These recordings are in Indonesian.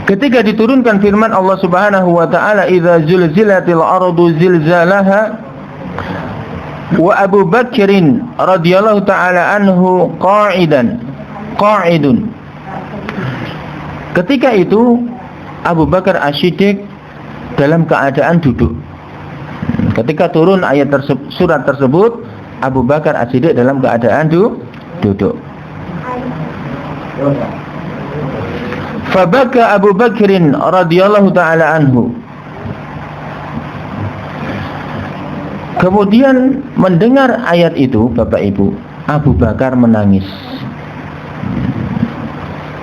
ketika diturunkan firman Allah Subhanahu wa taala, idza zulzilatil ardu zilzalaha, wa Abu Bakrin radhiyallahu taala anhu qa'idun. Ketika itu Abu Bakar As-Siddiq dalam keadaan duduk. Ketika turun surat tersebut, Abu Bakar As-Siddiq dalam keadaan duduk. Fabaka Abu Bakrin radhiyallahu taala anhu. Kemudian mendengar ayat itu, Bapak Ibu, Abu Bakar menangis.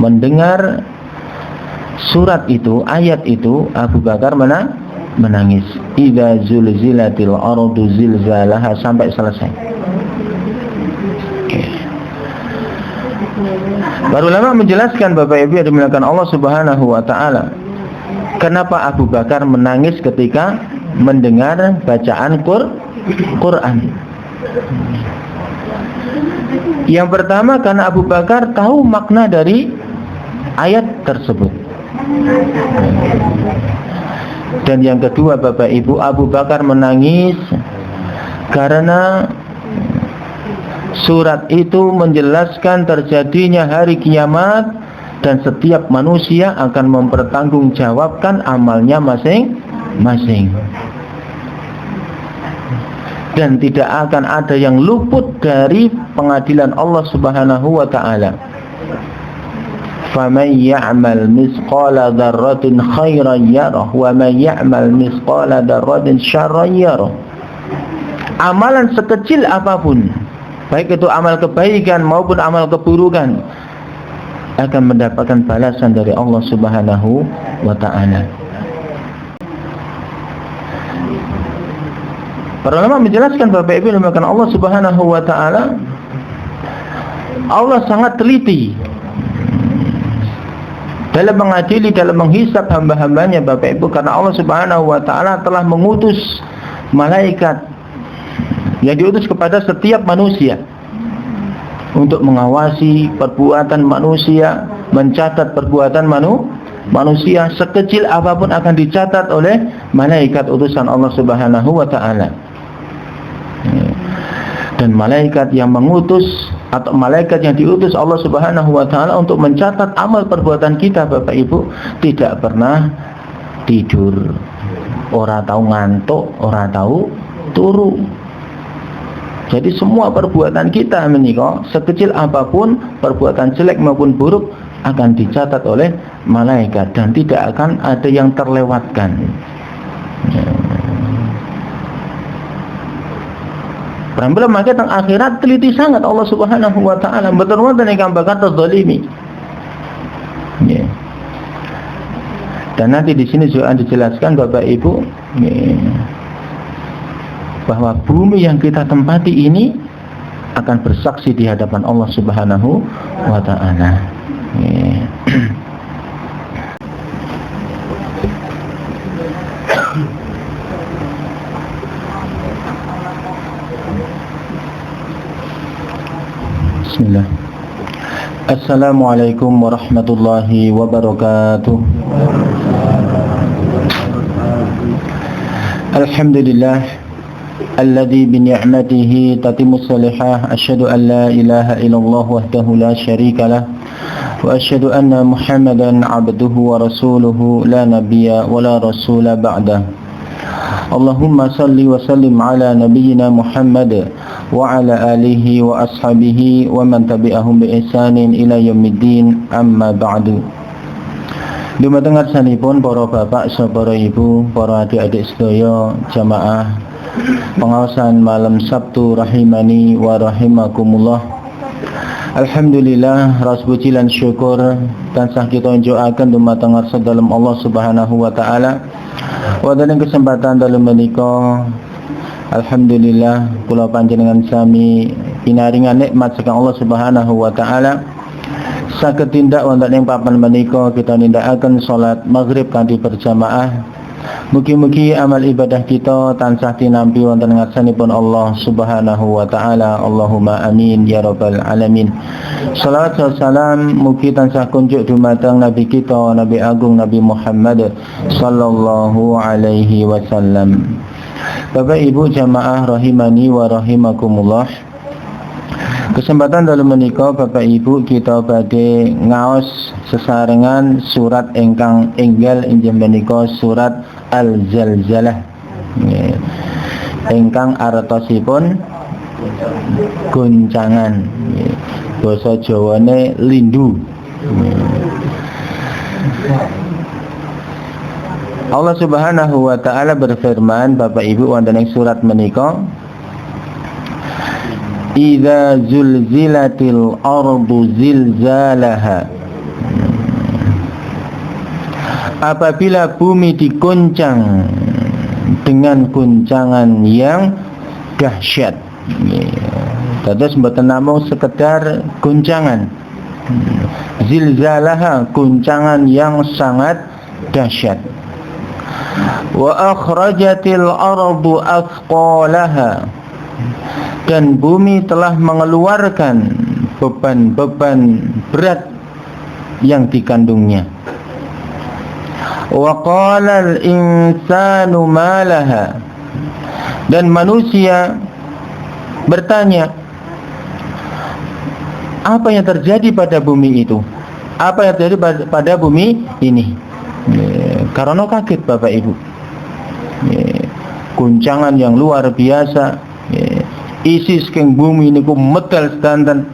Mendengar surat itu, ayat itu, Abu Bakar menangis. Idza zulzilatil ardu zilzalaha sampai selesai. Para ulama menjelaskan, Bapak Ibu yang dimuliakan Allah Subhanahu wa taala, kenapa Abu Bakar menangis ketika mendengar bacaan Quran. Yang pertama, karena Abu Bakar tahu makna dari ayat tersebut. Dan yang kedua, Bapak Ibu, Abu Bakar menangis karena surat itu menjelaskan terjadinya hari kiamat dan setiap manusia akan mempertanggungjawabkan amalnya masing-masing. Dan tidak akan ada yang luput dari pengadilan Allah Subhanahu wa taala. Faman ya'mal misqala dzarratin khairan yarah wa man ya'mal misqala dzarratin syarran yarah. Amalan sekecil apapun, baik itu amal kebaikan maupun amal keburukan, akan mendapatkan balasan dari Allah Subhanahu wa taala. Para ulama menjelaskan, Bapak Ibu yang dimuliakan Allah Subhanahu wa taala, Allah sangat teliti dalam mengadili, dalam menghisab hamba-hambanya, Bapak Ibu, karena Allah Subhanahu wa taala telah mengutus malaikat yang diutus kepada setiap manusia untuk mengawasi perbuatan manusia, mencatat perbuatan manusia, sekecil apapun akan dicatat oleh malaikat utusan Allah Subhanahu wa taala. Dan malaikat yang mengutus atau malaikat yang diutus Allah Subhanahu wa taala untuk mencatat amal perbuatan kita, Bapak Ibu, tidak pernah tidur. Ora tahu ngantuk, ora tahu turu. Jadi semua perbuatan kita menika, sekecil apapun, perbuatan jelek maupun buruk, akan dicatat oleh malaikat dan tidak akan ada yang terlewatkan. Belum maka teng akhirat teliti sangat Allah Subhanahu wa taala, betul-betul ingkang bakal terzalimi. Dan nanti di sini juga dijelaskan, Bapak Ibu, bahwa bumi yang kita tempati ini akan bersaksi di hadapan Allah Subhanahu wa taala. Bismillah. Assalamualaikum warahmatullahi wabarakatuh. Alhamdulillah alladzi bi ni'matihi tatimmu shalihah. Asyhadu an la ilaha illallah wahdahu la syarikalah wa asyhadu anna Muhammadan 'abduhu wa rasuluhu la nabiyya wa la rasula ba'dah. Allahumma salli wa sallim ala nabiyyina Muhammad wa ala alihi wa ashabihi wa man tabi'ahum bi ihsanin ila yaumiddin, amma ba'du. Dumateng ngarsanipun para bapak, para ibu, para adik-adik sedaya jamaah pengawasan malam Sabtu rahimani wa rahimakumullah. Alhamdulillah, ras puji lan syukur tansah kita njoaken dumateng ngarsa dalem Allah Subhanahu wa taala. Wonten kesempatan dalem menika, alhamdulillah kula panjenengan sami pinaringan nikmat saking Allah Subhanahu wa taala saged tindak wonten ing papan menika kita nindakaken salat maghrib kanthi berjamaah Mugi-mugi amal ibadah kita tansah tinampi wonten ngarsanipun Allah Subhanahu wa taala. Allahumma amin ya rabbal alamin. Shalawat wa salam mugi tansah kunjuk dumateng Nabi kita, Nabi Agung Nabi Muhammad sallallahu alaihi wasallam. Bapak Ibu jamaah rahimani wa rahimakumullah. Kesempatan dalam menika Bapak Ibu kita badhe ngaos sesarengan surat ingkang enggal inggih menika surat Al-Zalzalah, ingkang artosipun goncangan, basa Jawane lindu. Allah Subhanahu wa taala berfirman, Bapak Ibu wonten ing surat menika, Idza zulzilatil ardu zilzalaha. Apabila bumi diguncang dengan guncangan yang dahsyat. Terus mboten namung sekedar guncangan. Zilzalaha, guncangan yang sangat dahsyat. Wa akhrajatil ardu athqalaha. Dan bumi telah mengeluarkan beban-beban berat yang dikandungnya. Wa qala al-insanu ma laha. Dan manusia bertanya, apa yang terjadi pada bumi itu? Apa yang terjadi pada bumi ini? Karena kaget Bapak Ibu. Guncangan yang luar biasa. Isi saking bumi niku medal sedanten.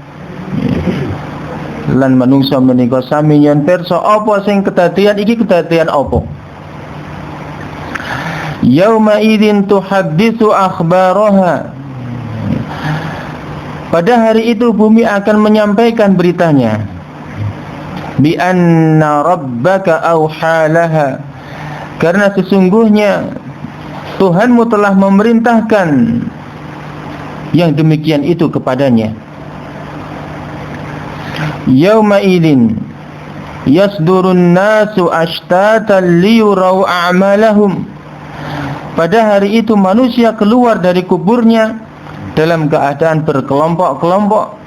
Lan manungsa menika sami yen pirsa apa sing kedadian iki, kedadian apa? Yauma idzin tuhadditsu akhbaraha. Pada hari itu bumi akan menyampaikan beritanya. Bi anna rabbaka auhalaha. Karena sesungguhnya Tuhanmu telah memerintahkan yang demikian itu kepadanya. Yauma idzin yasdurun nasu ashtatan liyurau a'malahum. Pada hari itu manusia keluar dari kuburnya dalam keadaan berkelompok-kelompok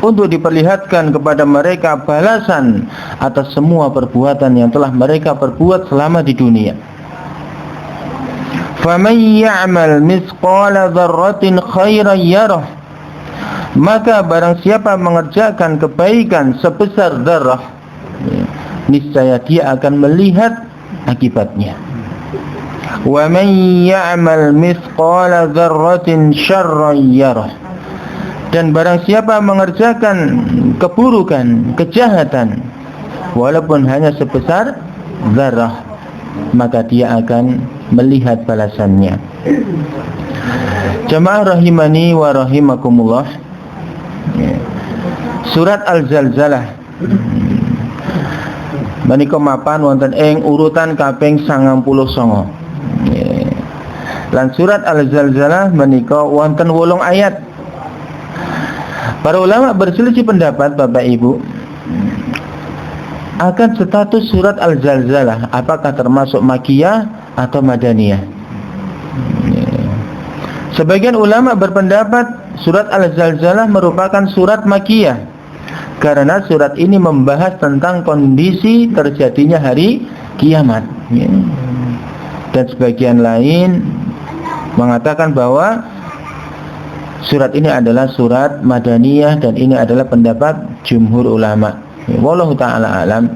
untuk diperlihatkan kepada mereka balasan atas semua perbuatan yang telah mereka perbuat selama di dunia. Faman ya'mal mithqala dzarratin khairan yarah. Maka barang siapa mengerjakan kebaikan sebesar darah, niscaya dia akan melihat akibatnya. Wa man ya'mal mithqala dzarratin syarran yarah. Dan barang siapa mengerjakan keburukan, kejahatan, walaupun hanya sebesar zarah, maka dia akan melihat balasannya. Jamaah rahimani wa rahimakumullah. Surat Al-Zalzalah menika mapan wonten ing urutan kaping 99. Lan surat Al-Zalzalah menika wonten 8 ayat. Para ulama berselisih pendapat Bapak Ibu akan status surat Al-Zalzalah, apakah termasuk Makkiyah atau Madaniyah. Sebagian ulama berpendapat surat Al-Zalzalah merupakan surat Makkiyah karena surat ini membahas tentang kondisi terjadinya hari kiamat. Dan sebagian lain mengatakan bahwa surat ini adalah surat Madaniyah dan ini adalah pendapat jumhur ulama. Wallahu ta'ala alam.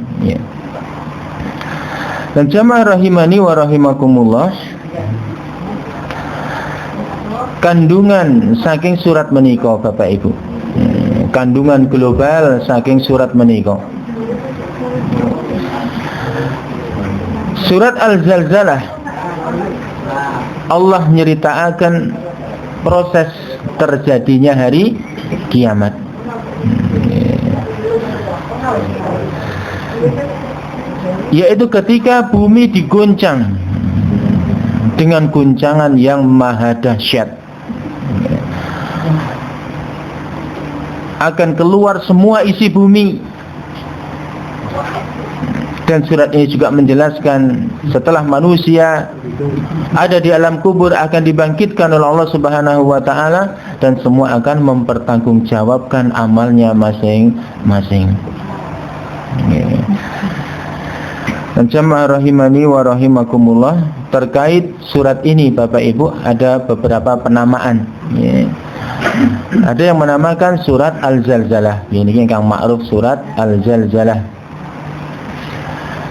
Dan jamaah rahimani wa rahimakumullah, kandungan saking surat menika Bapak Ibu, kandungan global saking surat menika. Surat Al-Zalzalah Allah nyeritakan proses terjadinya hari kiamat. Yaitu ketika bumi diguncang dengan guncangan yang maha dahsyat. Akan keluar semua isi bumi. Dan surat ini juga menjelaskan setelah manusia ada di alam kubur akan dibangkitkan oleh Allah Subhanahu wa taala dan semua akan mempertanggungjawabkan amalnya masing-masing. Dan jamaah rahimani wa rahimakumullah, terkait surat ini Bapak Ibu ada beberapa penamaan. Ada yang menamakan surat Al-Zalzalah. Ini yang ma'ruf surat Al-Zalzalah.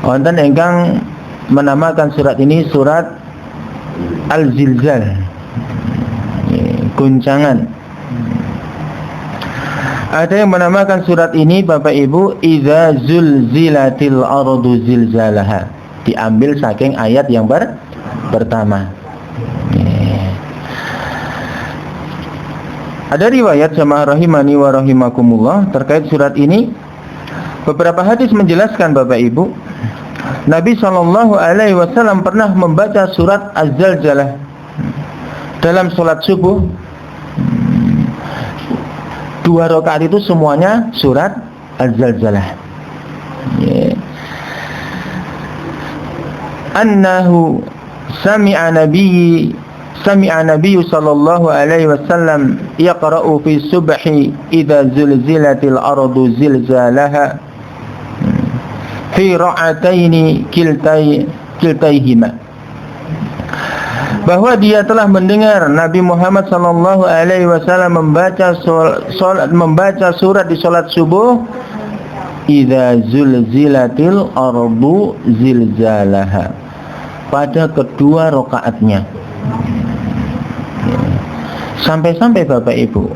Wonten ingkang menamakan surat ini surat Al-Zilzal, guncangan. Ada yang menamakan surat ini Bapak Ibu Idza zulzilatil ardu zilzalaha, diambil saking ayat yang pertama. Ada riwayat jamaah rahimani wa rahimakumullah terkait surat ini. Beberapa hadis menjelaskan Bapak Ibu, Nabi SAW pernah membaca surat Az-Zalzalah dalam sholat subuh. 2 rakaat itu semuanya surat Az-Zalzalah. Annahu sami'a Nabi sallallahu alaihi wasallam yaqra'u fi subhi idza zulzilatil ardu zilzalaha fi ra'ataini kiltaihima, bahwa dia telah mendengar Nabi Muhammad sallallahu alaihi wasallam membaca surat di salat subuh, idza zulzilatil ardu zilzalaha, pada kedua rakaatnya. Sampai-sampai Bapak Ibu,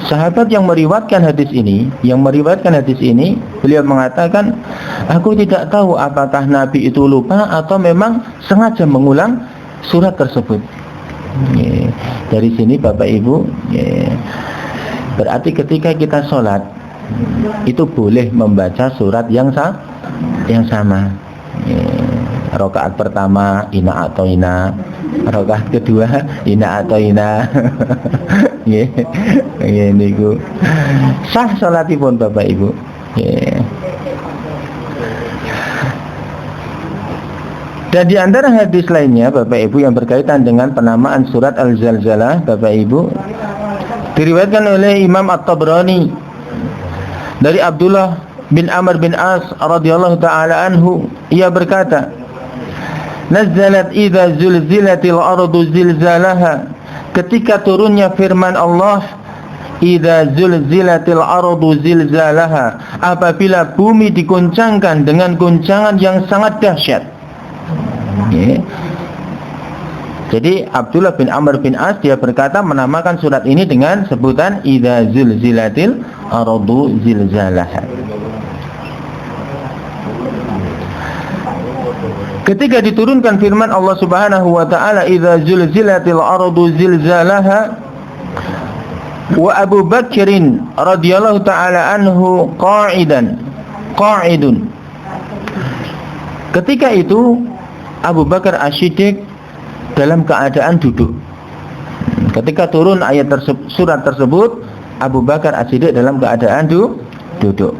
sahabat yang meriwayatkan hadis ini, beliau mengatakan, aku tidak tahu apakah Nabi itu lupa atau memang sengaja mengulang surat tersebut. Dari sini Bapak Ibu, berarti ketika kita sholat itu boleh membaca surat yang sama. Rakaat pertama ina atau ina, rakaat kedua ina atau ina. Niku sah salatipun Bapak Ibu. Dan di antara hadis lainnya Bapak Ibu yang berkaitan dengan penamaan surat Al-Zalzalah Bapak Ibu, diriwayatkan oleh Imam At-Tabrani dari Abdullah bin Amr bin As radhiyallahu taala anhu, ia berkata, Nazzalat idza zulzilatil ardu zilzalaha, ketika turunnya firman Allah, idza zulzilatil ardu zilzalaha, apabila bumi diguncangkan dengan guncangan yang sangat dahsyat. Jadi Abdullah bin Amr bin As dia berkata menamakan surat ini dengan sebutan idza zulzilatil ardu zilzalaha. Ketika diturunkan firman Allah Subhanahu wa taala idza zulzilatil ardu zilzalaha, wa Abu Bakrin radhiyallahu taala anhu qa'idun. Ketika itu Abu Bakar As-Siddiq dalam keadaan duduk. Ketika turun ayat surat tersebut, Abu Bakar As-Siddiq dalam keadaan duduk.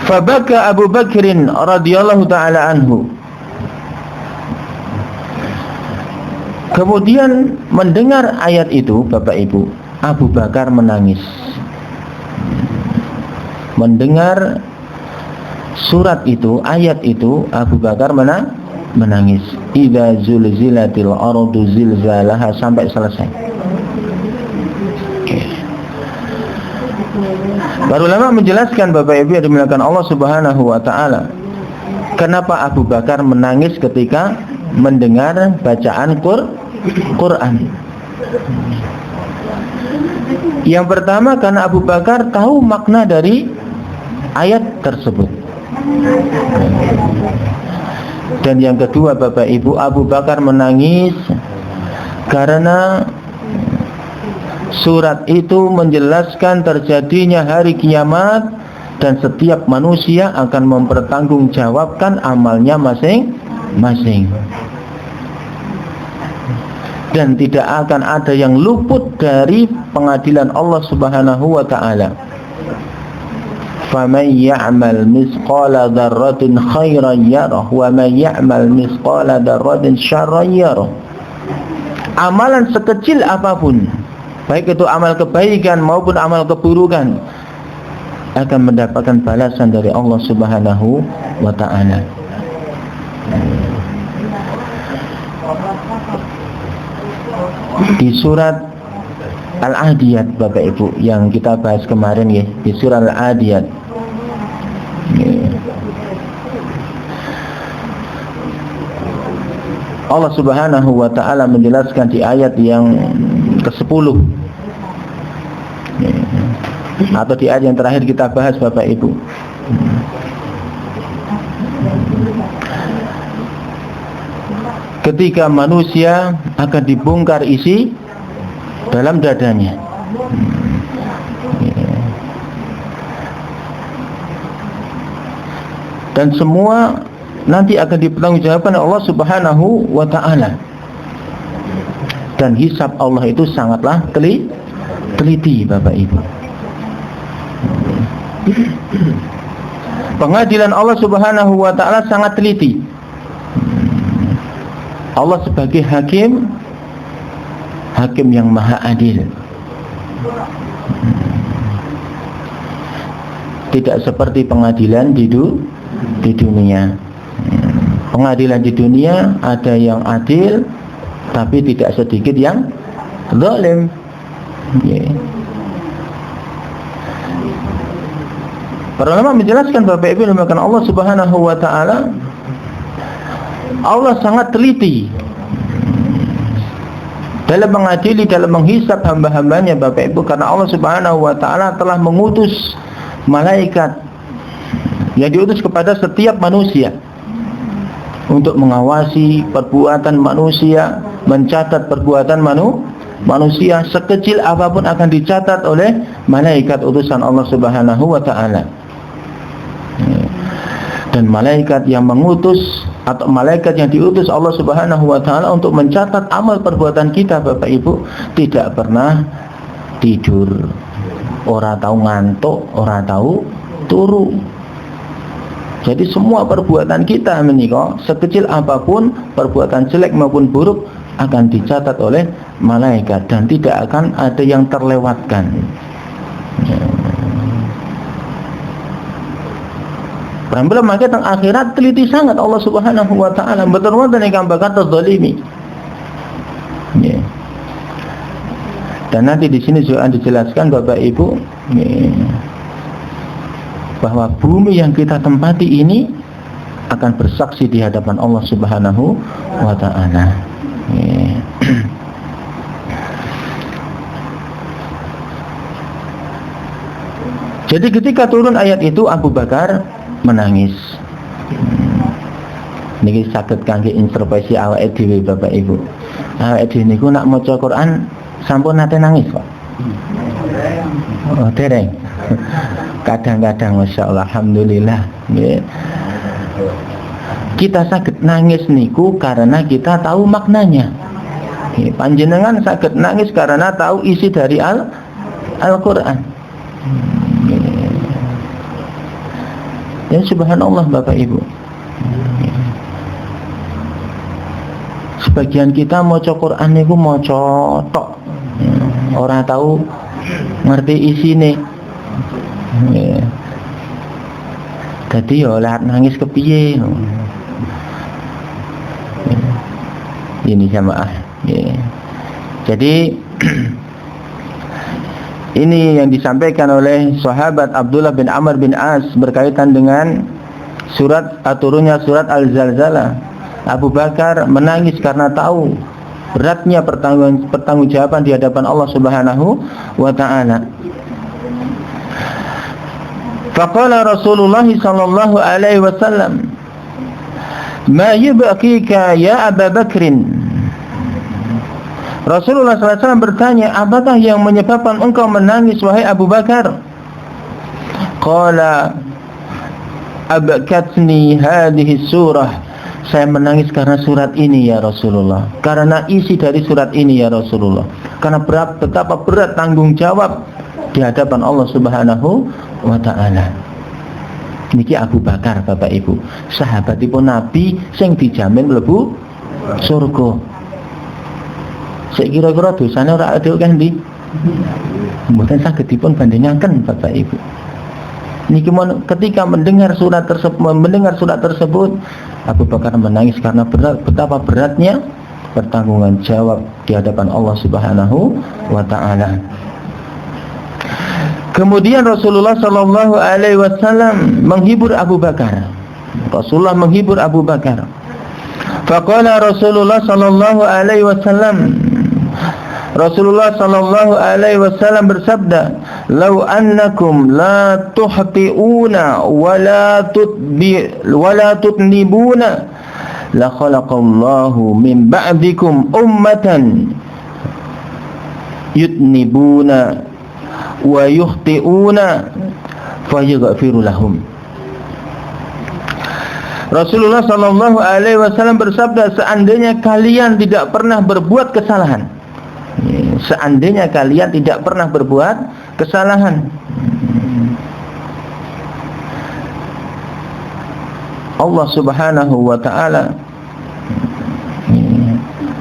Fabaka Abu Bakrin radhiyallahu taala anhu. Kemudian mendengar ayat itu Bapak Ibu, Abu Bakar menangis. Mendengar surat itu, ayat itu, Abu Bakar menangis. Idza zulzilatil ardu zilzalaha sampai selesai. Para ulama menjelaskan Bapak Ibu yang dimuliakan Allah Subhanahu wa taala, kenapa Abu Bakar menangis ketika mendengar bacaan Quran. Yang pertama karena Abu Bakar tahu makna dari ayat tersebut. Dan yang kedua Bapak Ibu, Abu Bakar menangis karena surat itu menjelaskan terjadinya hari kiamat dan setiap manusia akan mempertanggungjawabkan amalnya masing-masing. Dan tidak akan ada yang luput dari pengadilan Allah Subhanahu wa taala. faman ya'mal misqala dzarratin khairan yarah wa man ya'mal misqala dzarratin syarran yarah. Amalan sekecil apapun, baik itu amal kebaikan maupun amal keburukan, akan mendapatkan balasan dari Allah Subhanahu wa ta'ala. Di surat Al-Adiyat, Bapak Ibu, yang kita bahas kemarin ya, di surat Al-Adiyat, Allah Subhanahu wa ta'ala menjelaskan di ayat yang ke-10 atau di ayat yang terakhir kita bahas, Bapak Ibu. Ketika manusia akan dibongkar isi dalam dadanya, dan semua nanti akan dipertanggungjawabkan oleh Allah Subhanahu wa ta'ala. Dan hisab Allah itu sangatlah teliti, Bapak Ibu. Pengadilan Allah Subhanahu wa ta'ala sangat teliti. Allah sebagai hakim yang maha adil. Tidak seperti pengadilan di dunia. Pengadilan di dunia ada yang adil, tapi tidak sedikit yang zalim. Para ulama menjelaskan, Bapak Ibu, maka Allah Subhanahu wa ta'ala, Allah sangat teliti dalam mengadili, dalam menghisab hamba-hambanya, Bapak Ibu, karena Allah Subhanahu wa ta'ala telah mengutus malaikat yang diutus kepada setiap manusia untuk mengawasi perbuatan manusia, mencatat perbuatan manusia, sekecil apapun akan dicatat oleh malaikat utusan Allah Subhanahu wa ta'ala. Dan malaikat yang mengutus atau malaikat yang diutus Allah Subhanahu wa ta'ala untuk mencatat amal perbuatan kita, Bapak Ibu, tidak pernah tidur, ora tahu ngantuk, ora tahu turu. Jadi semua perbuatan kita menika, sekecil apapun, perbuatan jelek maupun buruk, akan dicatat oleh malaikat dan tidak akan ada yang terlewatkan. Berambil maka teng akhirat teliti sangat Allah Subhanahu wa ta'ala, betul-betul ingkang bakal terzalimi. Dan nanti di sini juga dijelaskan, Bapak Ibu, bahwa bumi yang kita tempati ini akan bersaksi di hadapan Allah Subhanahu wa ta'ala. Jadi ketika turun ayat itu, Abu Bakar menangis. Niki saged kangge introspeksi awake dhewe, Bapak Ibu. Awake dhewe niku nak maca Quran sampun nate nangis kok. Oh, dereng. Kadang-kadang masyaallah, alhamdulillah. Kita saged nangis niku karena kita tahu maknanya. Panjenengan saged nangis karena tahu isi dari Al-Qur'an. Ya subhanallah, Bapak Ibu. Sebagian kita maca Quran niku maca tok, ora tahu ngerti isine. Dadi ya lah nangis kepiye. Ini jamaah. Jadi ini yang disampaikan oleh sahabat Abdullah bin Amr bin As berkaitan dengan turunnya surat Al-Zalzalah. Abu Bakar menangis karena tahu beratnya pertanggungjawaban di hadapan Allah Subhanahu wa ta'ala. Faqala Rasulullah sallallahu alaihi wasallam, "Ma yubqika ya Abu Bakrin?" Rasulullah SAW bertanya, apakah yang menyebabkan engkau menangis, wahai Abu Bakar? Qala abkatni hadhihi surah. Saya menangis karena surat ini ya Rasulullah, karena isi dari surat ini ya Rasulullah, karena betapa berat tanggung jawab di hadapan Allah Subhanahu wa ta'ala. Niki Abu Bakar Bapak Ibu, sahabatipun Nabi sing dijamin mlebu surga. Sik kira-kira dosane ora ada kan ndi? Mboten saged dipun bandingaken Bapak Ibu. Niki ketika mendengar surat tersebut, Abu Bakar menangis karena betapa beratnya pertanggungan jawab di hadapan Allah Subhanahu wa taala. Kemudian Rasulullah sallallahu alaihi wasallam menghibur Abu Bakar. Rasulullah menghibur Abu Bakar. Faqala Rasulullah sallallahu alaihi wasallam, Rasulullah sallallahu alaihi wasallam bersabda, "Lau annakum la tuhti'una wa la tutnibuna la khalaqallahu min ba'dikum ummatan yutnibuna wa yukhti'una fayaghfiru lahum." Rasulullah sallallahu alaihi wasallam bersabda, seandainya kalian tidak pernah berbuat kesalahan, seandainya kalian tidak pernah berbuat kesalahan, Allah Subhanahu wa taala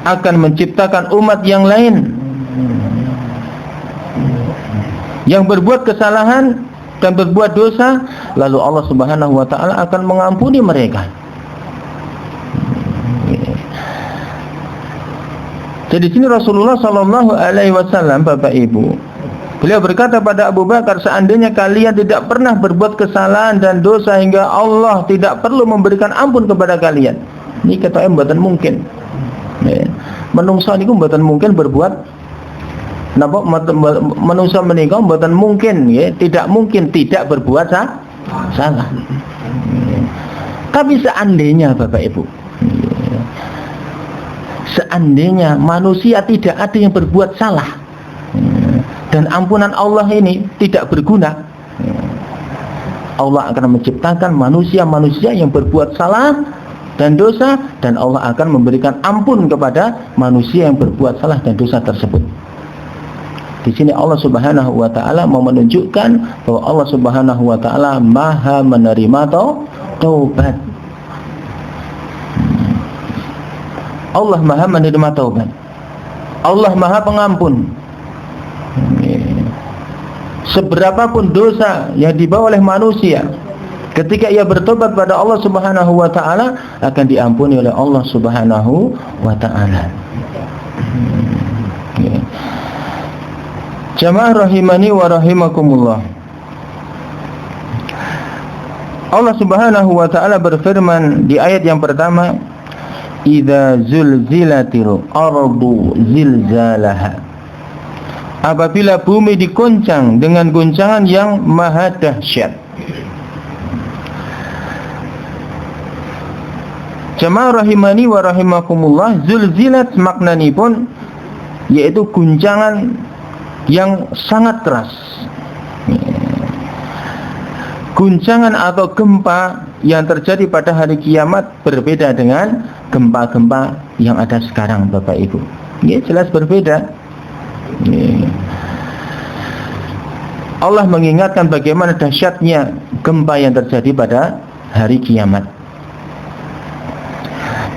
akan menciptakan umat yang lain yang berbuat kesalahan dan berbuat dosa, lalu Allah Subhanahu wa taala akan mengampuni mereka. Jadi di sini Rasulullah sallallahu alaihi wasallam Bapak Ibu, beliau berkata pada Abu Bakar, seandainya kalian tidak pernah berbuat kesalahan dan dosa hingga Allah tidak perlu memberikan ampun kepada kalian. Ini kata mboten mungkin. Menungso niku mboten mungkin berbuat napa menungso menika mboten mungkin ya, tidak mungkin tidak berbuat salah. Tapi seandainya Bapak Ibu, seandainya manusia tidak ada yang berbuat salah dan ampunan Allah ini tidak berguna, Allah akan menciptakan manusia-manusia yang berbuat salah dan dosa, dan Allah akan memberikan ampun kepada manusia yang berbuat salah dan dosa tersebut. Di sini Allah Subhanahu wa taala mau menunjukkan bahwa Allah Subhanahu wa taala Maha menerima taubat. Allah Maha menerima taubat. Allah Maha pengampun. Seberapapun dosa yang dibawa oleh manusia, ketika ia bertobat pada Allah Subhanahu wa taala, akan diampuni oleh Allah Subhanahu wa taala. Jamaah rahimani wa rahimakumullah. Allah Subhanahu wa taala berfirman di ayat yang pertama, "Idza zulzilatil ardu zilzalaha." Apabila bumi diguncang dengan guncangan yang maha dahsyat. Jamaah rahimani wa rahimakumullah, zulzilat maknanipun yaitu guncangan yang sangat keras. Guncangan atau gempa yang terjadi pada hari kiamat berbeda dengan gempa-gempa yang ada sekarang Bapak Ibu. Ini jelas berbeda. Allah mengingatkan bagaimana dahsyatnya gempa yang terjadi pada hari kiamat.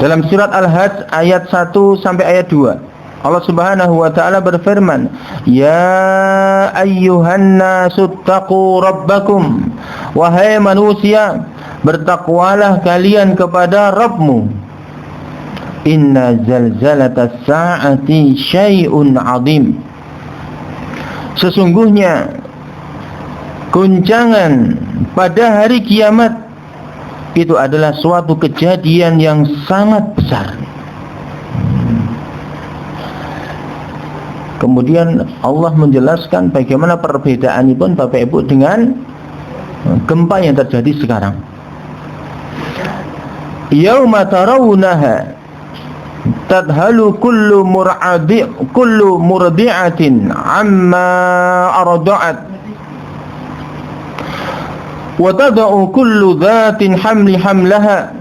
Dalam surat Al-Hajj ayat 1 sampai ayat 2, Allah Subhanahu wa taala berfirman, "Ya ayyuhan nasu taqu rabbakum." Wahai manusia, bertakwalah kalian kepada Rabbmu. Inna zalzalatas sa'ati syai'un 'azim. Sesungguhnya guncangan pada hari kiamat itu adalah suatu kejadian yang sangat besar. Kemudian Allah menjelaskan bagaimana perbedaan pun Bapak Ibu dengan gempa yang terjadi sekarang. Yauma tarawunaha tadhalu kullu murdi'atin amma arda'at wa tad'u kullu dhatin hamlaha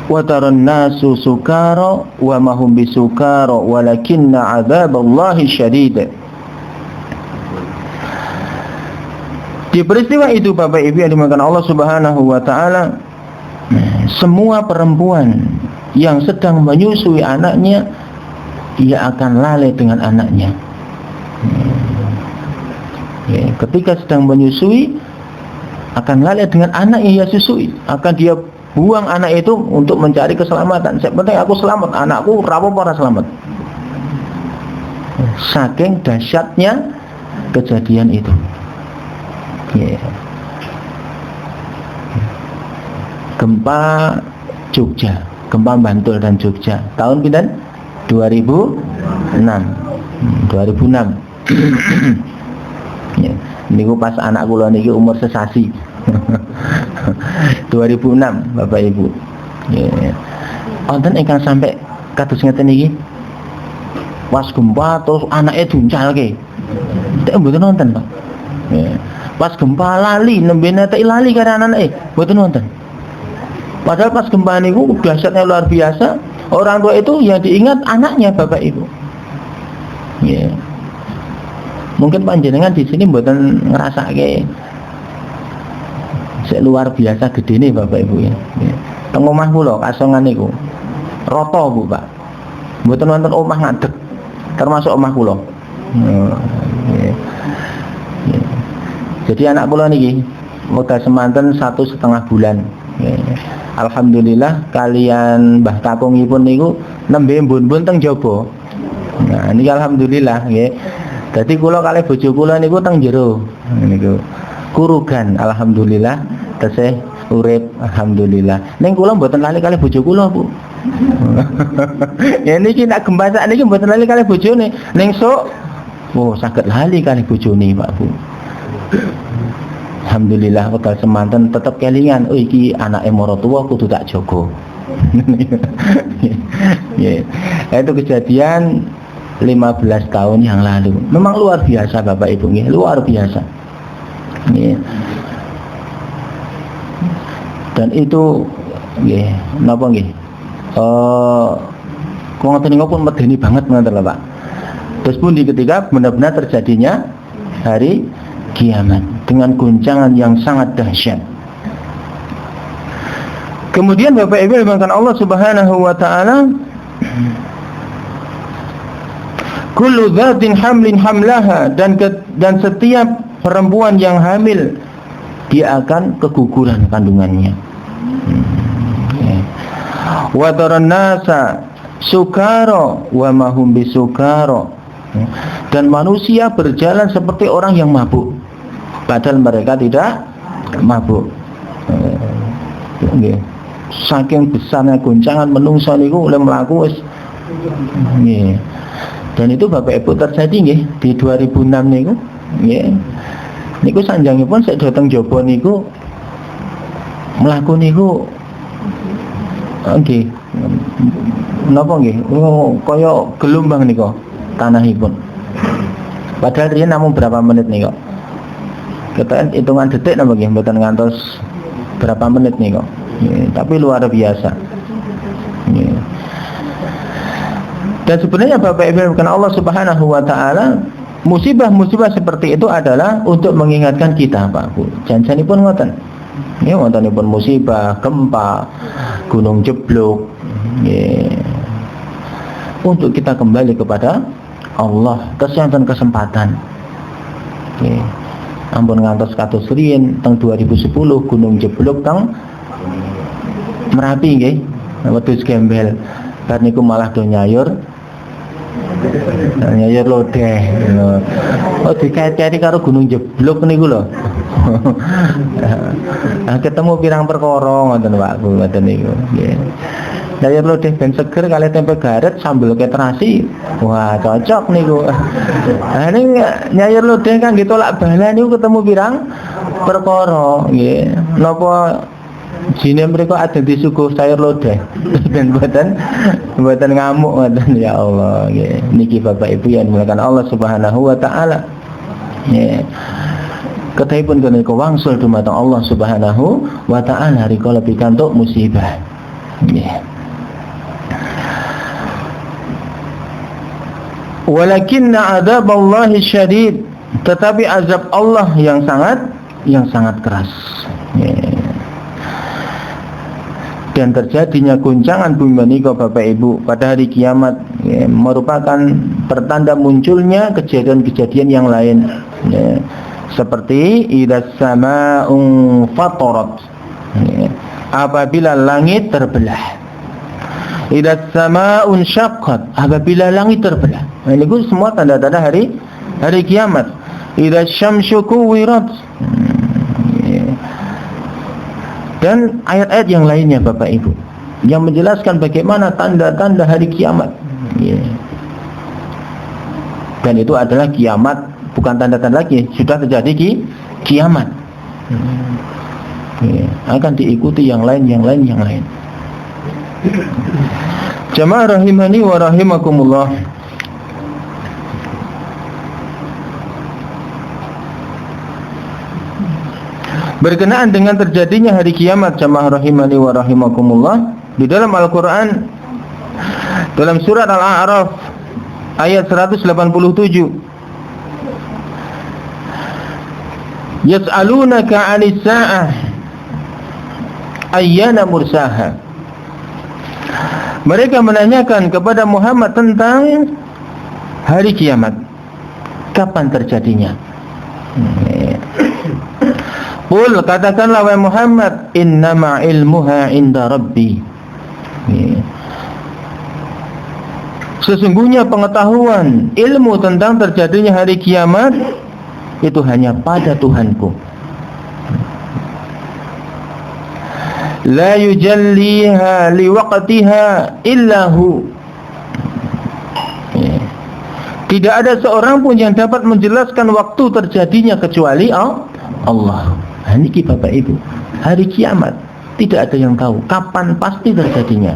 wa taran nasu sukara wa ma hum bisukara walakinna 'adzaballahi syadid. Di peristiwa itu Bapak Ibu yang dimakan Allah Subhanahu wa taala, semua perempuan yang sedang menyusui anaknya, ia akan lalai dengan anaknya. Ketika sedang menyusui, akan lalai dengan anak yang ia susui, akan dia buang anak itu untuk mencari keselamatan. Yang penting aku selamat, anakku rapopo ora selamat. Saking dahsyatnya kejadian itu. Gempa Jogja, gempa Bantul dan Jogja tahun pinten? 2006. Niku pas anak kula niki umur sesasi. 2006 Bapak Ibu. Wonten ingkang sampai kados ngeten iki. Pas gempa terus anake duncalke. Tek mboten nonton, Pak. Pas gempa lali nembe netek lali karo anake, mboten nonton. Padahal pas gempa niku dahsyatnya luar biasa. Orang tua itu yang diingat anaknya Bapak Ibu. Mungkin panjenengan di sini mboten ngrasake sik luar biasa gedene Bapak Ibu ya. Teng omah kula kasongan niku. Rata Bu, Pak. Mboten wonten omah ngadeg. Termasuk omah kula. Jadi anak kula niki wekdal semanten 1,5 bulan. Alhamdulillah kalian Mbah Kakungipun niku nembe mbun-mbun teng jaba. Nah, niki alhamdulillah nggih. Dadi kula kalih bojo kula niku teng jero. Niku kurugan alhamdulillah tesih urip alhamdulillah. Ning kula mboten lali kalih bojo kula, Bu. Ya niki nek gempa sak niki mboten lali kalih bojone. Ning sok saged lali kalih bojone, Pak Bu. Alhamdulillah wekdal semanten tetep kelingan, oh iki anake maratuwa kudu tak jaga. Itu kejadian 15 tahun yang lalu. Memang luar biasa Bapak Ibu nggih, luar biasa. Dan itu nggih, napa nggih? Ngoten niku pun medeni banget ngoten lho, Pak. Terus pun di ketika benar-benar terjadinya hari kiamat dengan guncangan yang sangat dahsyat. Kemudian Bapak Ibu dimangkan Allah Subhanahu wa taala, kullu dzatin hamlin hamlaha, dan setiap perempuan yang hamil dia akan keguguran kandungannya. Wa taran nasa sukara wa ma hum bisukara, dan manusia berjalan seperti orang yang mabuk padahal mereka tidak mabuk. Saking besarnya guncangan menungso niku oleh mlaku wis nggih. Dan itu Bapak Ibu terjadi nggih di 2006 niku nggih. Niku sanjangipun sik dateng jaba niku mlaku niku nggih. Napa nggih? Kaya gelombang niku tanahipun. Padahal riyen namung berapa menit niku. Ketahuan hitungan detik napa nggih, mboten ngantos berapa menit niku. Tapi luar biasa. Dan sebenarnya Bapak Ibu karena Allah Subhanahu wa taala, musibah-musibah seperti itu adalah untuk mengingatkan kita, Pak Bu. Janjanipun ngoten. Nggih wontenipun musibah, gempa, gunung jeblok, untuk kita kembali kepada Allah, kesempatan. Ampun ngantos kados riyin teng 2010 gunung jeblok teng Merapi nggih, wedhus gembel. Bar niku malah do nyayur lodeh. Oh dikait-kaiti karo gunung jeblok niku lho. Ketemu pirang perkara ngoten Pak Bu, ngoten niku nggih. Nyayur lodeh ben seger kali tempe garet sambel keterasi. Wah, cocok niku. Nah ini nyayur lodeh kan ditolak bala niku ketemu pirang perkara nggih. Napa jine mriku ada disuguh sayur lodeh. Ben mboten ngamuk ngoten ya Allah nggih. Niki Bapak Ibu yang dimuliakan Allah Subhanahu wa taala. Nggih. Ketahipun menika wangsul dumateng Allah Subhanahu wa taala rikala pikantuk musibah. Nggih. Walakinna adzaballahi syadid, tetapi azab Allah yang sangat yang sangat keras. Dan terjadinya guncangan bumi menika Bapak Ibu pada hari kiamat merupakan pertanda munculnya kejadian-kejadian yang lain, seperti idas sama'un fatarat, apabila langit terbelah, idas sama'un syaqqat, apabila langit terbelah. Ini semua tanda-tanda hari kiamat. Idas syamsu kuwirat, dan ayat-ayat yang lainnya Bapak Ibu yang menjelaskan bagaimana tanda-tanda hari kiamat. Dan itu adalah kiamat, bukan tanda-tanda lagi, sudah terjadi kiamat. Akan diikuti yang lain. Jamaah rahimani wa rahimakumullah. Berkenaan dengan terjadinya hari kiamat, jamaah rahimani wa rahimakumullah, di dalam Al-Quran, dalam surat Al-A'raf ayat 187, yas'alunaka 'anis sa'ah ayyana mursaha. Mereka menanyakan kepada Muhammad tentang hari kiamat, kapan terjadinya. Qul, katakanlah wahai Muhammad, innama ilmuha inda rabbi. Sesungguhnya pengetahuan ilmu tentang terjadinya hari kiamat itu hanya pada Tuhanku. La yujalliha liwaqtiha illahu. Tidak ada seorang pun yang dapat menjelaskan waktu terjadinya kecuali Allah. Niki Bapak Ibu, hari kiamat tidak ada yang tahu kapan pasti terjadinya.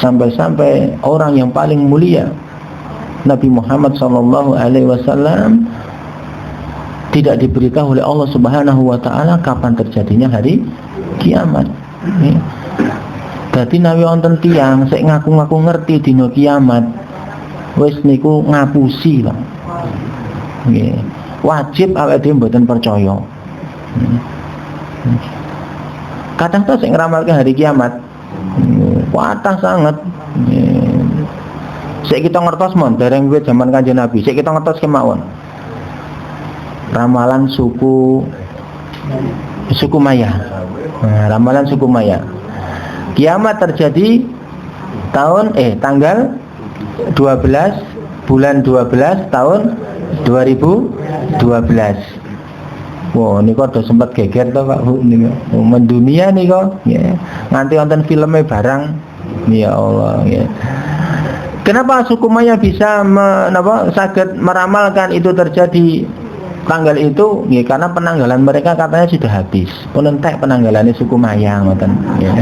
Sampai-sampai orang yang paling mulia Nabi Muhammad SAW tidak diberitahu oleh Allah Subhanahu wa taala kapan terjadinya hari kiamat. Dadi nawi wonten tiyang sik ngaku-ngaku ngerti dina kiamat, wis niku ngapusi, Pak. Nggih. Wajib awake dhewe mboten percaya. Kadang tuh sing ngeramalke hari kiamat watah sangat. Sik kita ngertos mon dereng wiwit zaman Kanjeng Nabi, sik kita ngertos kemawon. Ramalan suku Maya. Ramalan suku Maya. Kiamat terjadi tanggal 12 bulan 12 tahun 2012. Wah, ini kok sempat geger toh Pak Bu niku. Mendunia nih kok. Ya. Nganti wonten filmnya barang. Ya Allah, ya. Kenapa suku Maya bisa saged meramalkan itu terjadi tanggal itu? Ya, karena penanggalan mereka katanya sudah habis. Pun entek penanggalannya suku Maya ngoten. Ya.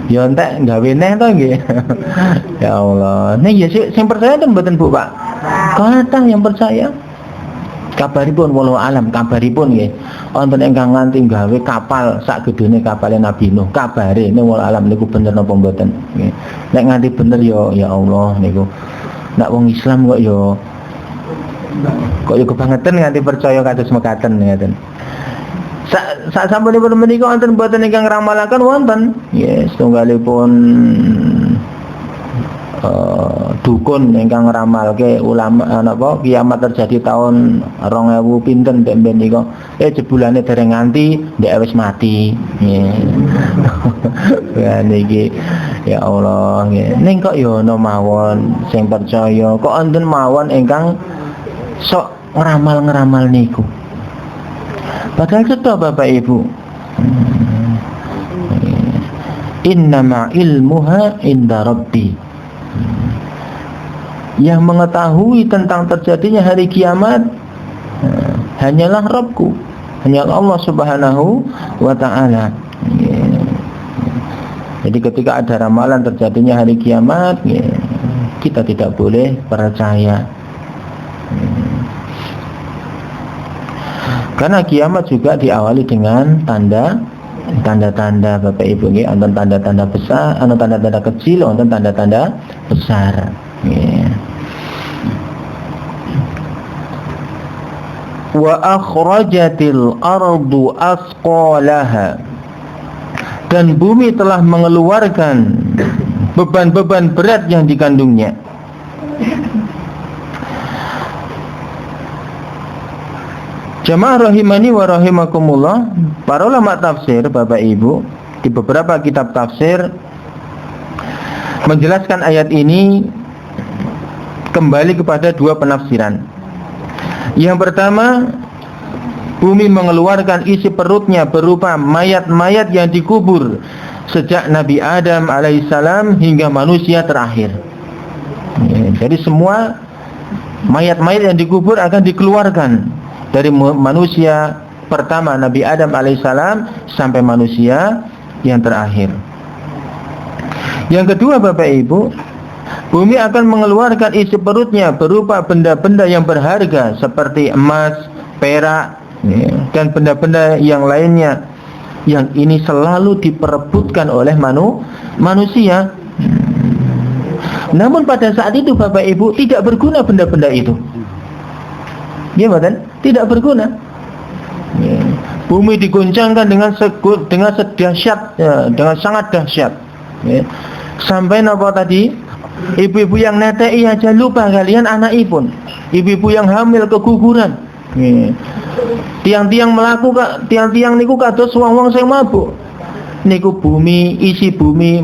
Ya entek gawe neh to nggih. Ya Allah. Nih ya sing percaya ten mboten Bu Pak? Kathah yang percaya. Kabaripun walau alam, kabaripun nggih. Wonten ingkang nganti gawe kapal sak gedene kapale Nabi Nuh. Kabare ning walau alam niku bener napa mboten nggih. Nek nganti bener ya Allah niku. Nek wong Islam kok ya kebangetan nganti percaya kados mekaten ngeten. Sak sampunipun menika wonten boten ingkang ngramalaken wonten. Nggih, setunggalipun dukun ingkang ngeramalke ulama kiamat terjadi tahun 2000 pinten ben nika jebulane dereng nganti ndek wis mati ya niki ya Allah nggih ning kok ya ana mawon sing percaya kok enten mawon ingkang sok ngeramal niku padahal cetha Bapak Ibu innama ilmuha inda rabbi. Yang mengetahui tentang terjadinya hari kiamat hanyalah Rabbku, hanyalah Allah Subhanahu wa ta'ala. Jadi ketika ada ramalan terjadinya hari kiamat, kita tidak boleh percaya. Karena kiamat juga diawali dengan tanda-tanda Bapak Ibu nggih, wonten tanda-tanda besar, ana tanda-tanda kecil, wonten tanda-tanda besar. wa akhrajatil ardu asqalaha, dan bumi telah mengeluarkan beban-beban berat yang dikandungnya. Jamaah rahimani wa rahimakumullah, para ulama tafsir, Bapak Ibu, di beberapa kitab tafsir menjelaskan ayat ini kembali kepada dua penafsiran. Yang pertama, bumi mengeluarkan isi perutnya berupa mayat-mayat yang dikubur sejak Nabi Adam alaihissalam hingga manusia terakhir. Jadi semua mayat-mayat yang dikubur akan dikeluarkan dari manusia pertama Nabi Adam alaihissalam sampai manusia yang terakhir. Yang kedua, Bapak Ibu, bumi akan mengeluarkan isi perutnya berupa benda-benda yang berharga seperti emas, perak, dan benda-benda yang lainnya, yang ini selalu diperebutkan oleh manusia. Namun pada saat itu, Bapak Ibu, tidak berguna benda-benda itu. Gimana? Tidak berguna. Bumi diguncangkan dengan sedahsyat, dengan sangat dahsyat. Sampai apa tadi? Ibu-ibu yang netei aja lupa kalian anakipun. Ibu-ibu yang hamil keguguran. Tiang-tiang melakukan, tiang-tiang niku kados wong-wong sing mabuk. Niku bumi, isi bumi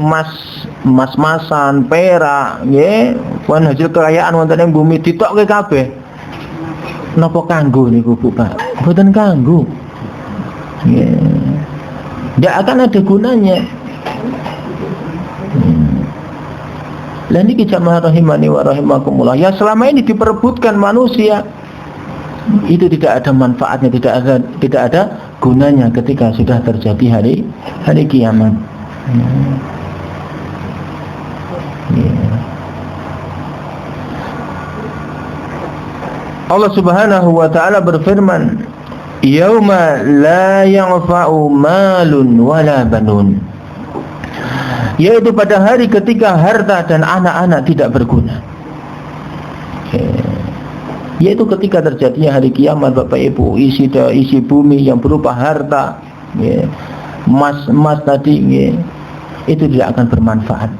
mas-masan, perak, nggih. Wan hasil kekayaan wonten ing bumi ditokke kabeh. Napa kanggo niku Bu Pak? Mboten kanggo. Tidak akan ada gunanya. Lah niki jamaah rahimani wa rahimakumullah, yang selama ini diperebutkan manusia itu tidak ada manfaatnya, tidak ada gunanya ketika sudah terjadi hari kiamat. Allah Subhanahu wa taala berfirman, "Yauma la yanfa'u malun wala banun." Yaitu pada hari ketika harta dan anak-anak tidak berguna. Yaitu ketika terjadinya hari kiamat, Bapak Ibu, isi bumi yang berupa harta, emas tadi, itu tidak akan bermanfaat.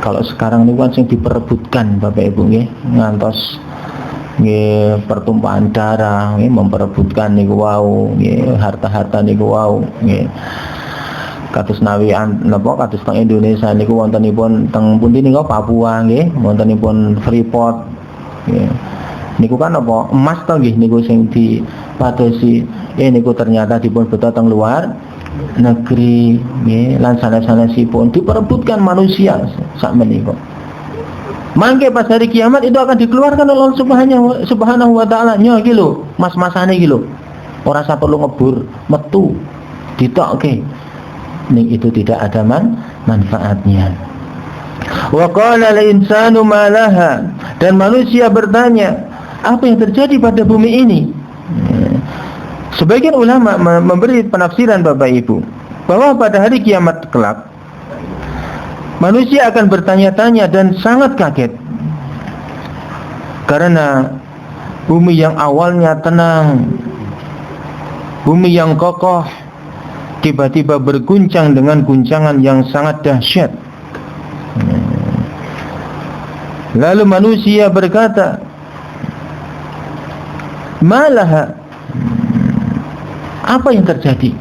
Kalau sekarang ini kan yang diperebutkan, Bapak Ibu, ngantos pertumpahan darah, memperebutkan niku wau, harta-harta niku wau, kados nawian napa kados teng Indonesia niku wontenipun teng pundi niku Papua nggih, wontenipun Freeport nggih. Niku kan apa emas to nggih niku sing dipadosi, niku ternyata dipun beto teng luar negeri nggih, lan sanes-sanesipun diperebutkan manusia sak menika. Mangke pas hari kiamat itu akan dikeluarkan oleh Allah Subhanahu wa taala. Nyo iki lho, mas-masane iki lho. Ora usah perlu ngebur, metu ditokke. Ning itu tidak ada manfaatnya. Wa qala al-insanu ma laha, dan manusia bertanya, apa yang terjadi pada bumi ini? Sebagian ulama memberi penafsiran, Bapak Ibu, bahwa pada hari kiamat kelak manusia akan bertanya-tanya dan sangat kaget karena bumi yang awalnya tenang, bumi yang kokoh, tiba-tiba berguncang dengan guncangan yang sangat dahsyat. Lalu manusia berkata, "Malaha?" Apa yang terjadi?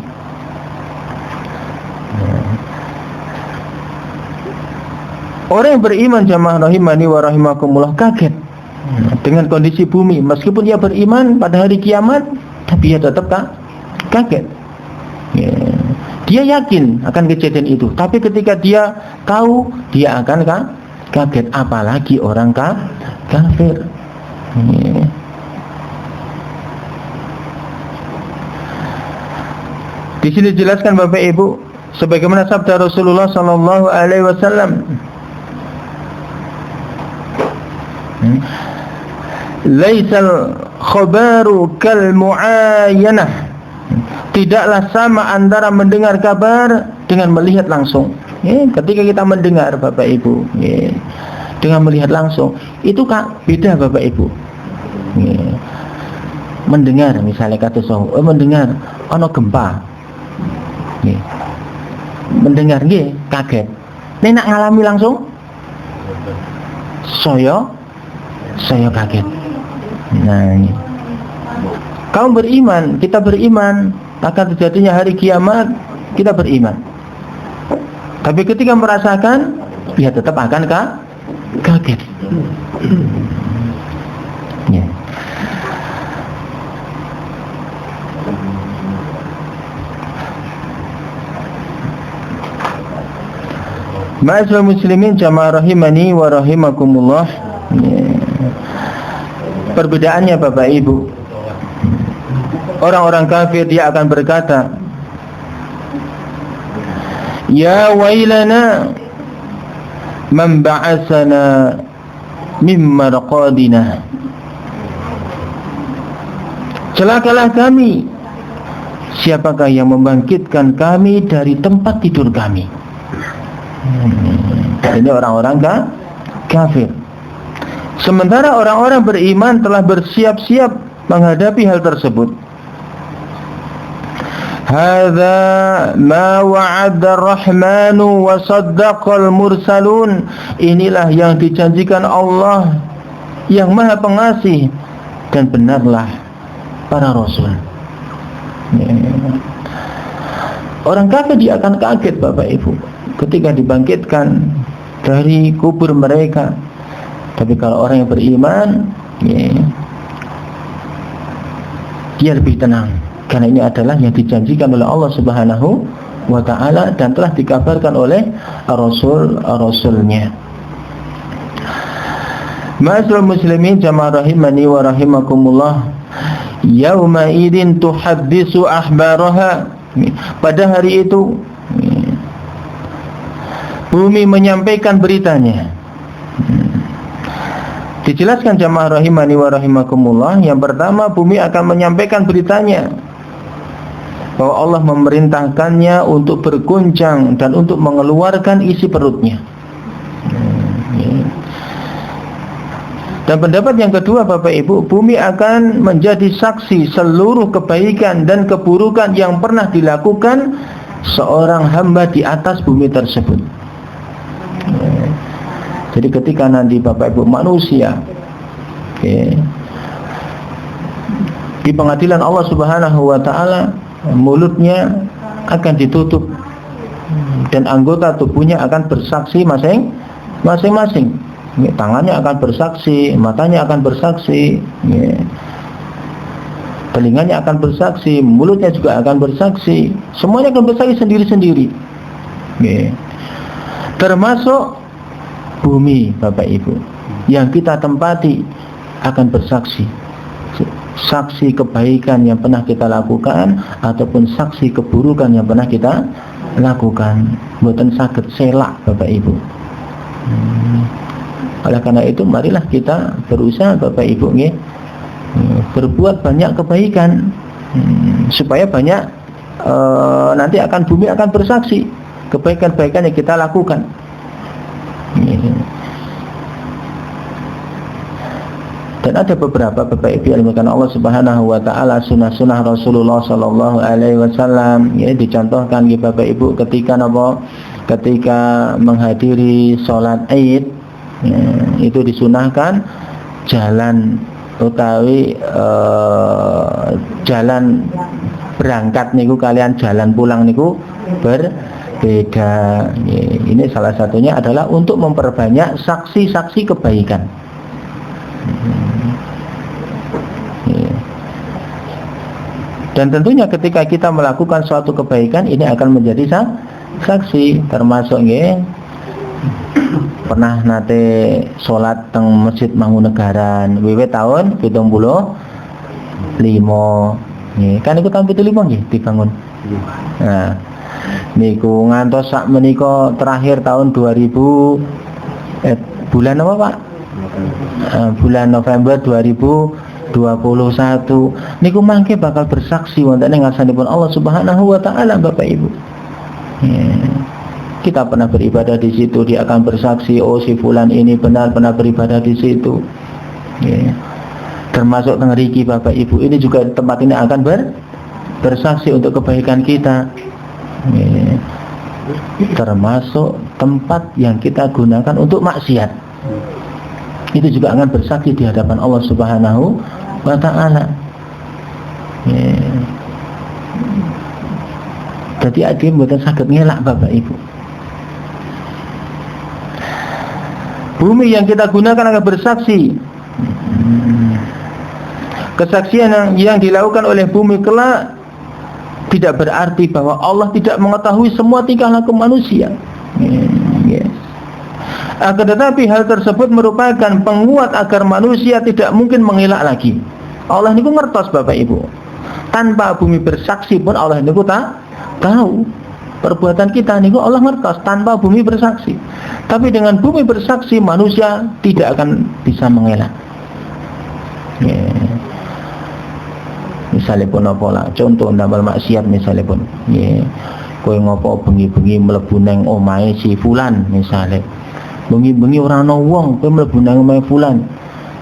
Orang yang beriman, jamaah rahimani wa rahimakumullah, kaget dengan kondisi bumi. Meskipun dia beriman pada hari kiamat, tapi dia tetap kaget. Dia yakin akan kejadian itu, tapi ketika dia tahu, dia akan kaget. Apalagi orang kafir. Di sini dijelaskan, Bapak Ibu, sebagaimana sabda Rasulullah sallallahu alaihi wasallam, "Laisal khabaru kal muayyanah." Tidaklah sama antara mendengar kabar dengan melihat langsung. Ketika kita mendengar, Bapak Ibu, dengan melihat langsung, itu beda, Bapak Ibu. Mendengar misalnya kata mendengar ana gempa. Mendengar nggih kaget. Nek nak ngalami langsung saya kaget. Nah, ini. Kamu beriman, kita beriman akan terjadinya hari kiamat, kita beriman. Tapi ketika merasakan, ya tetap akan kaget. Ya. Ma'asyiral muslimin jamaah rahimani wa rahimakumullah. Perbedaannya Bapak Ibu, orang-orang kafir dia akan berkata, ya wailana man ba'asana min marqadina. Celakalah kami, siapakah yang membangkitkan kami dari tempat tidur kami. Ini orang-orang kafir. Sementara orang-orang beriman telah bersiap-siap menghadapi hal tersebut. Hadza ma wa'ada ar-rahmanu wa saddaqal mursalun. Inilah yang dijanjikan Allah yang Maha Pengasih, dan benarlah para rasul. Orang kafir dia akan kaget Bapak Ibu ketika dibangkitkan dari kubur mereka. Tapi kalau orang yang beriman, dia lebih tenang, karena ini adalah yang dijanjikan oleh Allah Subhanahu wa ta'ala dan telah dikabarkan oleh Rasul-Rasulnya. Ma'asyiral muslimin jamaah rahimani wa rahimakumullah. Yauma idin tuhaddisu ahbaraha. Pada hari itu bumi menyampaikan beritanya. Dijelaskan jamaah rahimani wa rahimakumullah. Yang pertama, bumi akan menyampaikan beritanya bahwa Allah memerintahkannya untuk berguncang dan untuk mengeluarkan isi perutnya. Dan pendapat yang kedua Bapak Ibu, bumi akan menjadi saksi seluruh kebaikan dan keburukan yang pernah dilakukan seorang hamba di atas bumi tersebut. Jadi ketika nanti Bapak Ibu manusia di pengadilan Allah Subhanahu wa ta'ala, mulutnya akan ditutup dan anggota tubuhnya akan bersaksi masing-masing. Tangannya akan bersaksi, matanya akan bersaksi, telinganya akan bersaksi, mulutnya juga akan bersaksi. Semuanya akan bersaksi sendiri-sendiri. Termasuk bumi Bapak Ibu yang kita tempati akan bersaksi. Saksi kebaikan yang pernah kita lakukan ataupun saksi keburukan yang pernah kita lakukan. Mboten saged selak Bapak Ibu. Oleh karena itu marilah kita berusaha Bapak Ibu berbuat banyak kebaikan supaya banyak nanti bumi akan bersaksi kebaikan-kebaikan yang kita lakukan. Dan ada beberapa Bapak Ibu yang dimuliakan Allah Subhanahu wa ta'ala, sunnah-sunnah Rasulullah sallallahu alaihi wasallam dicontohkan Bapak Ibu ketika menghadiri sholat Id. Itu disunahkan jalan utawi jalan berangkat niku kalian jalan pulang niku berbeda. Ini salah satunya adalah untuk memperbanyak saksi-saksi kebaikan. Dan tentunya ketika kita melakukan suatu kebaikan ini akan menjadi saksi, termasuk pernah nate sholat teng Masjid Mangunegaran wiwit tahun 75 kan iku tahun 75 nggih dibangun. Nah niku ngantos sak menika terakhir tahun 2000 bulan apa Pak? Bulan November 2021 niku mangke bakal bersaksi wonten ing ngarsanipun Allah Subhanahu wa ta'ala Bapak Ibu. Kita pernah beribadah di situ, dia akan bersaksi, oh si fulan ini benar pernah beribadah di situ. Termasuk tengriki Bapak Ibu, ini juga tempat ini akan bersaksi untuk kebaikan kita. Termasuk tempat yang kita gunakan untuk maksiat, itu juga akan bersaksi di hadapan Allah Subhanahu wa ta'ala. Jadi adik mboten saged ngelak Bapak Ibu. Bumi yang kita gunakan akan bersaksi. Kesaksian yang dilakukan oleh bumi kelak tidak berarti bahwa Allah tidak mengetahui semua tingkah laku manusia. Akan tetapi hal tersebut merupakan penguat agar manusia tidak mungkin mengelak lagi. Allah niku ngertos Bapak Ibu. Tanpa bumi bersaksi pun Allah niku tahu perbuatan kita niku, Allah ngertos tanpa bumi bersaksi. Tapi dengan bumi bersaksi manusia tidak akan bisa mengelak. Misalnya pun apa lah, contoh ndamel maksiat misalnya pun, kowe ngopo bengi-bengi mlebu nang omahe si fulan misalnya. Bengi-bengi ora ana wong, kowe mlebu nang omahe fulan.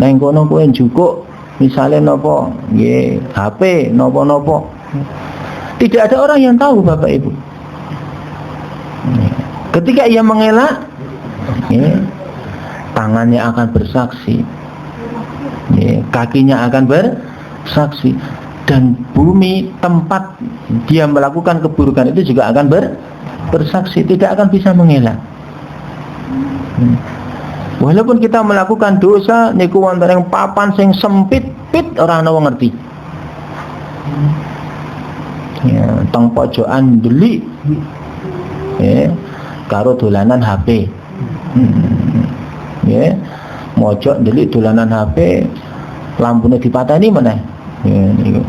Nang kono kowe njukuk misalnya napa, nggih, HP napa-napa. Tidak ada orang yang tahu Bapak Ibu. Ketika ia mengelak, tangannya akan bersaksi, kakinya akan bersaksi, dan bumi tempat dia melakukan keburukan itu juga akan bersaksi, tidak akan bisa mengelak. Walaupun kita melakukan dosa niku wonten ing papan sing sempit-pit ora ana wong ngerti. Teng pojokan ndelik karo dolanan HP. Mojok ndelik dolanan HP, lampune dipateni meneh. Niku.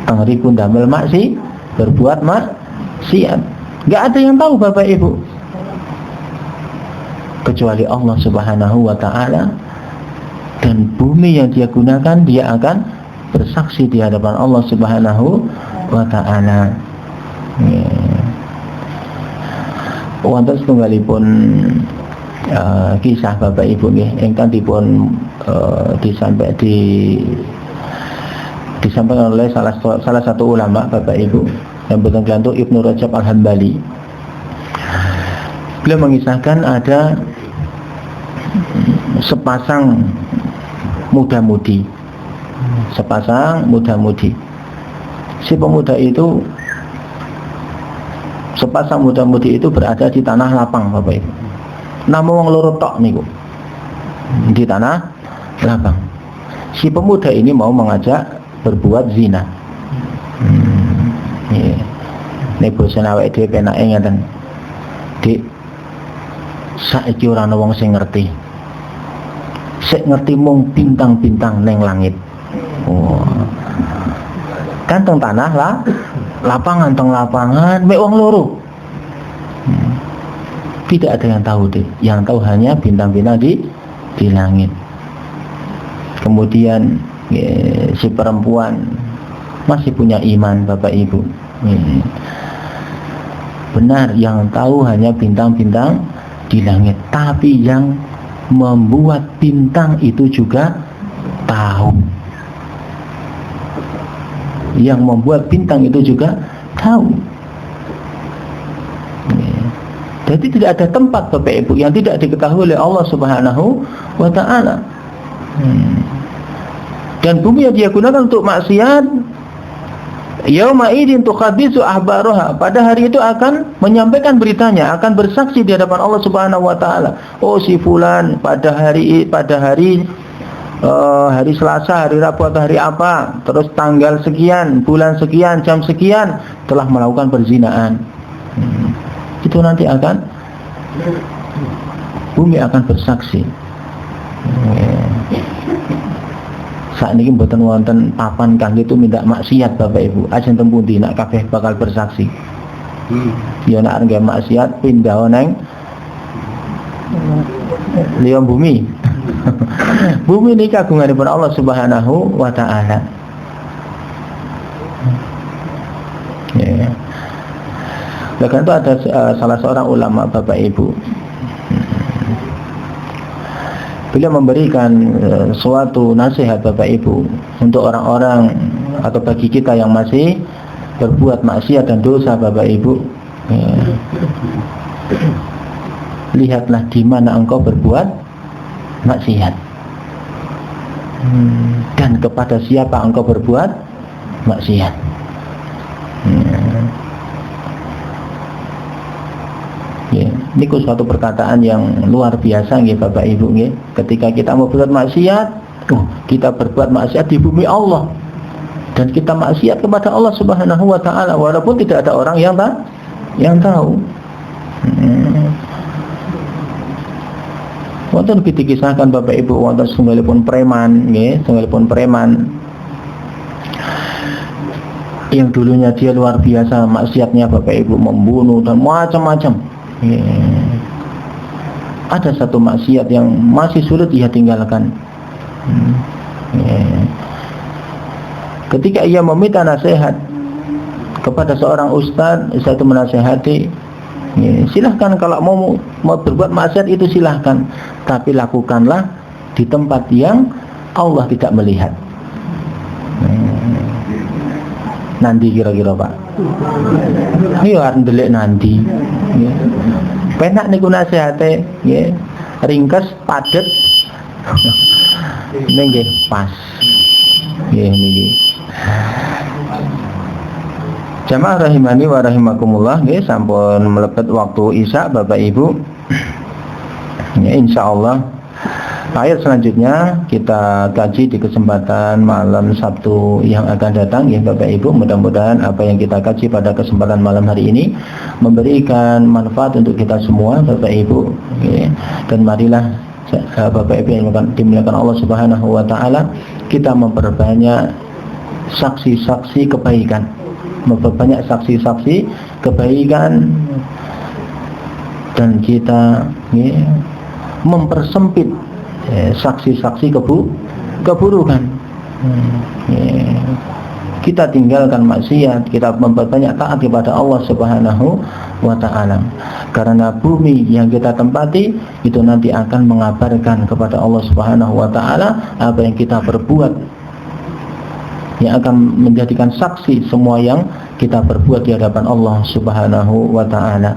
Tengriku ndamel maksi, berbuat maksiat. Enggak ada yang tahu Bapak Ibu kecuali Allah Subhanahu wa ta'ala, dan bumi yang dia gunakan dia akan bersaksi di hadapan Allah Subhanahu wa ta'ala. Wonten setunggalipun kisah Bapak Ibu nggih ingkang dipun disampaikan oleh salah satu ulama Bapak Ibu yang bertenggelam itu Ibnu Rajab Al-Hambali. Beliau mengisahkan ada sepasang muda-mudi. Si pemuda itu, sepasang muda-mudi itu berada di tanah lapang Bapak Ibu. Namun wong loro tok niku di tanah lapang. Si pemuda ini mau mengajak berbuat zina. Nek bosen awake dhewe penake ngeten. Dik, saiki ora ana wong sing ngerti. Sik ngerti mung bintang-bintang ning langit. Kan teng tanah lah, lapangan mek wong loro. Tidak ada yang tahu deh. Yang tahu hanya bintang-bintang di langit. Kemudian si perempuan masih punya iman Bapak Ibu. Benar, yang tahu hanya bintang-bintang di langit, tapi yang membuat bintang itu juga tahu. Yang membuat bintang itu juga tahu. Jadi tidak ada tempat Bapak Ibu yang tidak diketahui oleh Allah Subhanahu wa ta'ala. Dan bumi yang dia gunakan untuk maksiat, yauma idin tukhaddisu ahbaroha, pada hari itu akan menyampaikan beritanya, akan bersaksi di hadapan Allah Subhanahu wa ta'ala. Oh si fulan pada hari Selasa, hari Rabu atau hari apa, terus tanggal sekian, bulan sekian, jam sekian telah melakukan perzinaan. Itu nanti akan bumi akan bersaksi. Saat ini mboten wonten papan kangge itu minta maksiat Bapak Ibu. Ajeng tempundi nak kabeh bakal bersaksi. Ya nak nggih maksiat pindah nang liya bumi. Bumi ini kagunganipun Allah Subhanahu wa ta'ala. Bahkan itu ada salah seorang ulama Bapak Ibu. beliau memberikan suatu nasihat Bapak Ibu untuk orang-orang atau bagi kita yang masih berbuat maksiat dan dosa Bapak Ibu. Lihatlah di mana engkau berbuat maksiat dan kepada siapa engkau berbuat maksiat. Ini suatu perkataan yang luar biasa nggih Bapak Ibu nggih. Ketika kita mau berbuat maksiat, kita berbuat maksiat di bumi Allah dan kita maksiat kepada Allah Subhanahu wa taala walaupun tidak ada orang yang tahu. Wonten dikisahkan Bapak Ibu wonten setunggalipun preman nggih, setunggalipun preman yang dulunya dia luar biasa maksiatnya Bapak Ibu, membunuh dan macam-macam. Ada satu maksiat yang masih sulit ia tinggalkan. Ketika ia meminta nasihat kepada seorang ustaz, ustaz itu menasihati, silahkan kalau mau berbuat maksiat itu silahkan, tapi lakukanlah di tempat yang Allah tidak melihat. Nanti kira-kira Pak, ayo arep ndelik nanti. Penak niku nasihate, nggih. Ringkes, padet. Nggih pas. Nggih niki. Jamaah rahimani wa rahimakumullah, nggih sampun mlebet waktu Isya Bapak Ibu. Ya, insyaallah ayat selanjutnya kita kaji di kesempatan malam Sabtu yang akan datang ya Bapak Ibu. Mudah-mudahan apa yang kita kaji pada kesempatan malam hari ini memberikan manfaat untuk kita semua Bapak Ibu ya. Dan marilah Bapak Ibu yang dimuliakan Allah Subhanahu wa taala, kita memperbanyak saksi-saksi kebaikan, memperbanyak saksi-saksi kebaikan, dan kita ya, mempersempit saksi-saksi keburukan. Kita tinggalkan maksiat, kita memperbanyak taat kepada Allah Subhanahu wa taala. Karena bumi yang kita tempati itu nanti akan mengabarkan kepada Allah Subhanahu wa taala apa yang kita perbuat, yang akan menjadikan saksi semua yang kita perbuat di hadapan Allah Subhanahu wa taala.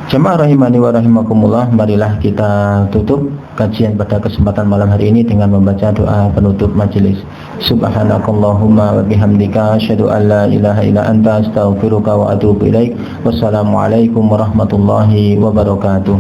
Jemaah rahimani wa rahimakumullah, marilah kita tutup kajian pada kesempatan malam hari ini dengan membaca doa penutup majelis. Subhanakallahumma wa bihamdika asyhadu an la ilaha illa anta astaghfiruka wa atubu ilaik. Wassalamualaikum warahmatullahi wabarakatuh.